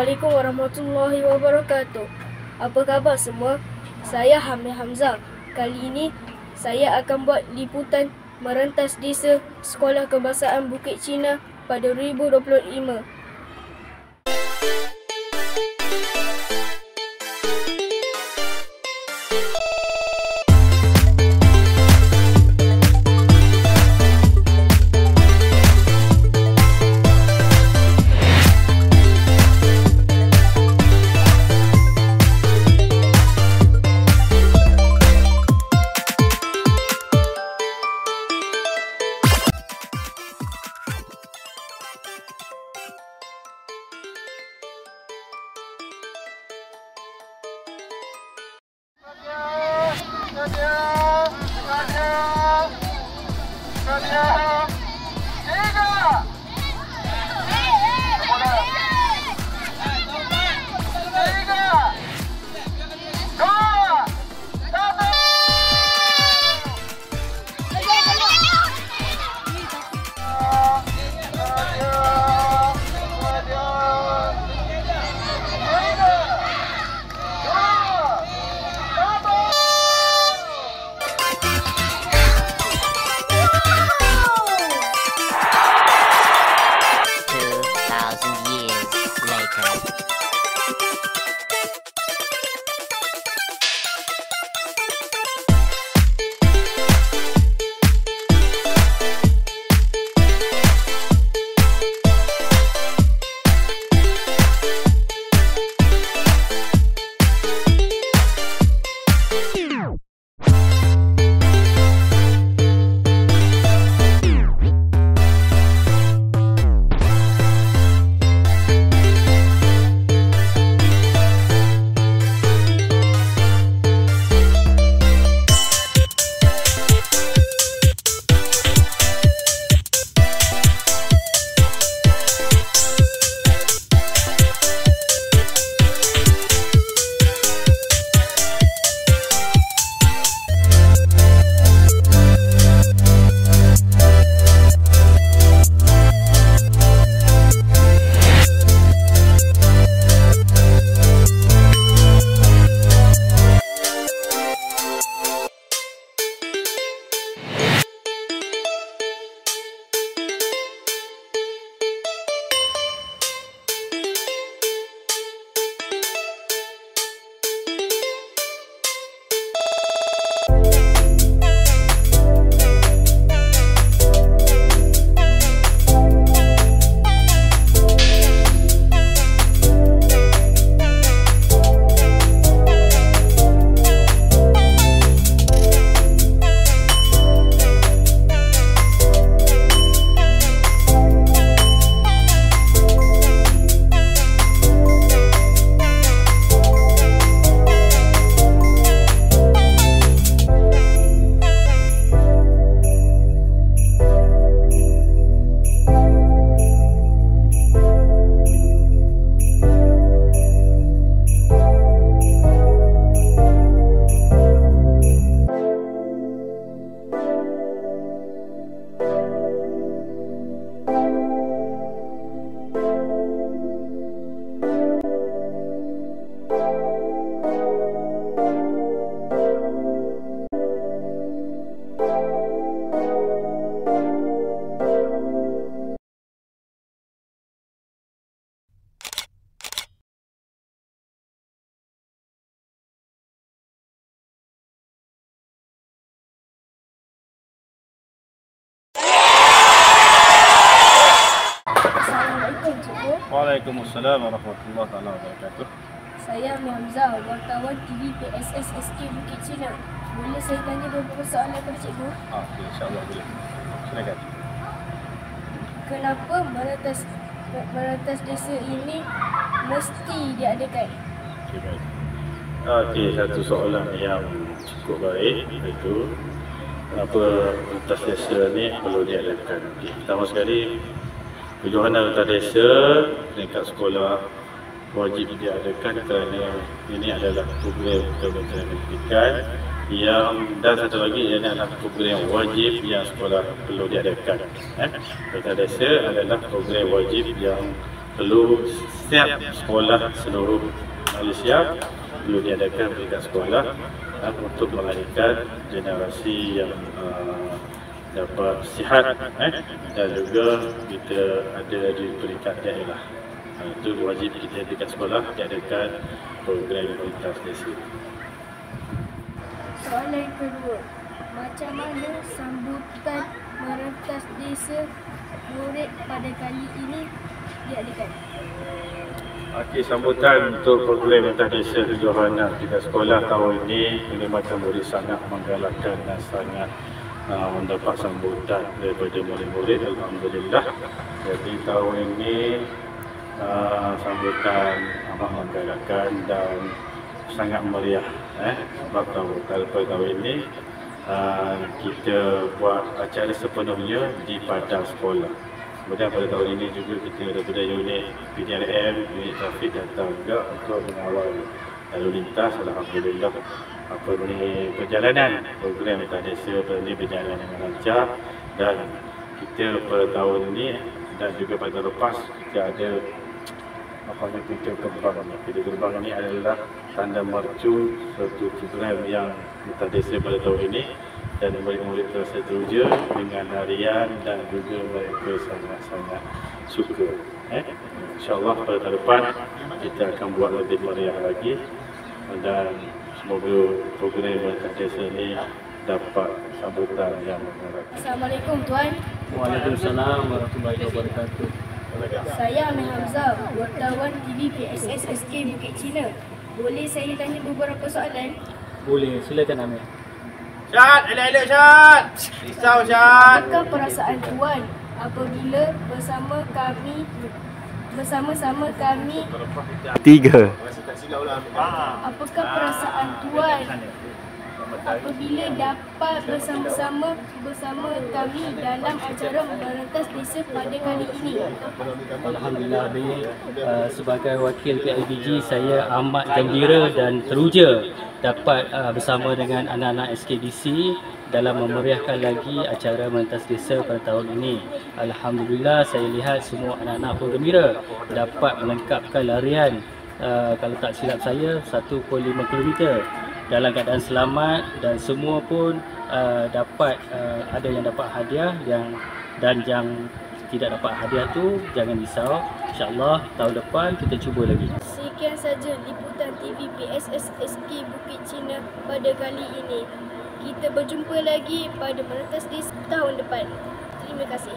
Assalamualaikum warahmatullahi wabarakatuh. Apa khabar semua? Saya Hamil Hamzah. Kali ini saya akan buat liputan merentas desa Sekolah Kebangsaan Bukit Cina pada 2025. Waalaikumsalam warahmatullahi wabarakatuh. Saya Hamil Hamzah, wartawan TV PSS SK Bukit Cina. Boleh saya tanya beberapa soalan kepada cikgu? Okey, insya-Allah boleh. Silakan. Kenapa merentas desa ini mesti diadakan? Okey, baik. Okey, satu soalan yang cukup baik, iaitu kenapa merentas desa ni perlu diadakan. Okey, pertama sekali, kejohanan antar desa dekat sekolah wajib diadakan kerana ini adalah program Kementerian Pendidikan dan satu lagi ini adalah program wajib yang sekolah perlu diadakan. Antar desa adalah program wajib yang perlu setiap sekolah seluruh Malaysia perlu diadakan peringkat sekolah untuk melahirkan generasi yang dapat sihat dan juga kita ada di peringkat daerah. Itu wajib kita peringkat sekolah diadakan program lintas desa. Soalan kedua, macam mana sambutan merentas desa murid pada kali ini diadakan? Okey, sambutan untuk program lintas desa Tujuh Anak tingkat sekolah tahun ini macam murid sangat menggalakkan dan sangat mendapat sambutan daripada murid-murid. Alhamdulillah. Jadi tahun ini sambutan amat menggalakkan dan sangat meriah. Sebab tahun ini kita buat acara sepenuhnya di padang sekolah. Kemudian pada tahun ini juga kita daripada unit PDRM, unit trafik datang juga untuk mengawal lalu lintas. Alhamdulillah perjalanan program lintas desa ini berjalan dengan lancar, dan kita pada tahun ini dan juga pada tahun lepas kita ada pintu gerbang. Pintu gerbang ini adalah tanda mercu satu program yang lintas desa pada tahun ini, dan murid-murid terasa teruja dengan harian dan juga mereka sangat-sangat suka. InsyaAllah pada tahun depan kita akan buat lebih meriah lagi, dan semoga program lintas desa ini dapat sambutan yang mengharap. Assalamualaikum Tuan. Waalaikumsalam warahmatullahi wabarakatuh. Saya Amir Hamzah, wartawan TV PSS SK Bukit Cina. Boleh saya tanya beberapa soalan? Boleh, silakan Amir. Syad, elok-elok Syad. Risau Syad. Apakah perasaan Tuan apabila bersama-sama kami apakah perasaan Tuan apabila dapat bersama kami dalam acara merentas desa pada kali ini? Alhamdulillah Amir, sebagai wakil PIBG saya amat gembira dan teruja dapat bersama dengan anak-anak SKDC dalam memeriahkan lagi acara merentas desa pada tahun ini. Alhamdulillah saya lihat semua anak-anak pun gembira dapat melengkapkan larian kalau tak silap saya 1.5 km dalam keadaan selamat, dan semua pun ada yang dapat hadiah, dan yang tidak dapat hadiah tu jangan risau, insya-Allah tahun depan kita cuba lagi. Sekian saja liputan TV PSS SK Bukit Cina pada kali ini. Kita berjumpa lagi pada merentas desa tahun depan. Terima kasih.